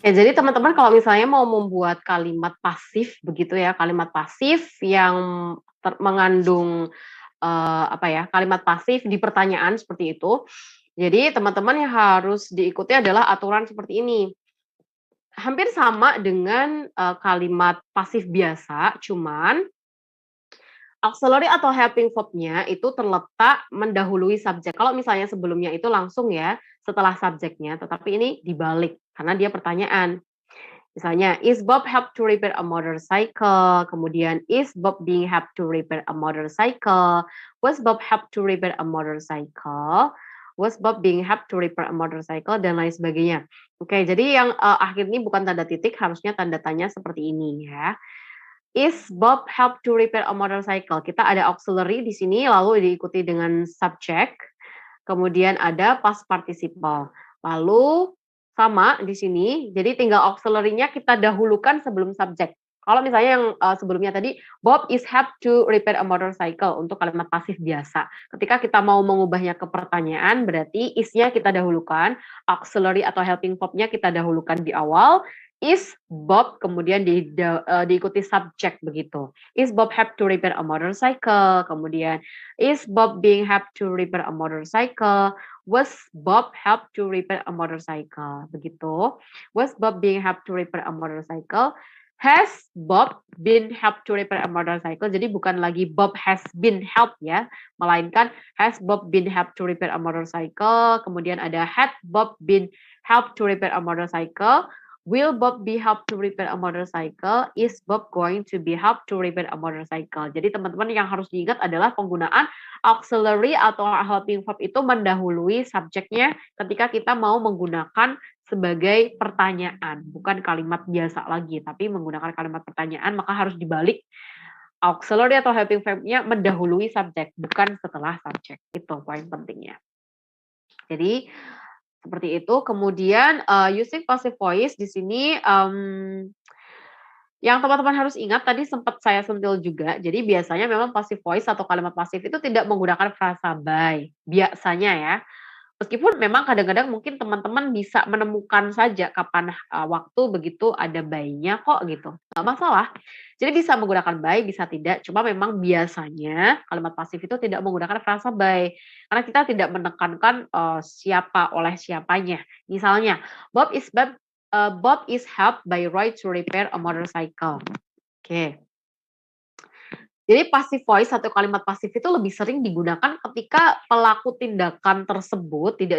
Ya, jadi teman-teman kalau misalnya mau membuat kalimat pasif begitu ya, kalimat pasif yang mengandung, apa ya, kalimat pasif di pertanyaan seperti itu. Jadi teman-teman yang harus diikuti adalah aturan seperti ini. Hampir sama dengan, kalimat pasif biasa, cuman auxiliary atau helping verb-nya itu terletak mendahului subjek. Kalau misalnya sebelumnya itu langsung ya, setelah subjeknya, tetapi ini dibalik karena dia pertanyaan. Misalnya, "Is Bob help to repair a motorcycle?" Kemudian, "Is Bob being help to repair a motorcycle?" "Was Bob help to repair a motorcycle?" "Was Bob being help to repair a motorcycle?" Dan lain sebagainya. Oke, jadi yang, akhir ini bukan tanda titik, harusnya tanda tanya seperti ini ya. "Is Bob help to repair a motorcycle?" Kita ada auxiliary di sini, lalu diikuti dengan subjek, kemudian ada past participle. Lalu sama di sini, jadi tinggal auxiliary-nya kita dahulukan sebelum subjek. Kalau misalnya yang, sebelumnya tadi, Bob is help to repair a motorcycle untuk kalimat pasif biasa. Ketika kita mau mengubahnya ke pertanyaan, berarti is-nya kita dahulukan, auxiliary atau helping verb-nya kita dahulukan di awal, is Bob kemudian diikuti subjek begitu. Is Bob help to repair a motorcycle? Kemudian is Bob being help to repair a motorcycle? Was Bob help to repair a motorcycle? Begitu. Was Bob being help to repair a motorcycle? Has Bob been help to repair a motorcycle? Jadi bukan lagi Bob has been help ya, melainkan has Bob been help to repair a motorcycle? Kemudian ada had Bob been help to repair a motorcycle? Will Bob be help to repair a motorcycle? Is Bob going to be help to repair a motorcycle? Jadi teman-teman yang harus diingat adalah penggunaan auxiliary atau helping verb itu mendahului subjeknya ketika kita mau menggunakan sebagai pertanyaan, bukan kalimat biasa lagi, tapi menggunakan kalimat pertanyaan, maka harus dibalik auxiliary atau helping verb-nya mendahului subjek, bukan setelah subjek. Itu poin pentingnya. Jadi seperti itu. Kemudian, using passive voice di sini, yang teman-teman harus ingat tadi sempat saya sentil juga, jadi biasanya memang passive voice atau kalimat pasif itu tidak menggunakan frasa by, biasanya ya. Meskipun memang kadang-kadang mungkin teman-teman bisa menemukan saja kapan, waktu begitu ada by-nya kok gitu, nggak masalah. Jadi bisa menggunakan by, bisa tidak, cuma memang biasanya kalimat pasif itu tidak menggunakan frasa by, karena kita tidak menekankan, siapa oleh siapanya. Misalnya, Bob is helped by Roy to repair a motorcycle. Oke. Jadi passive voice atau kalimat pasif itu lebih sering digunakan ketika pelaku tindakan tersebut tidak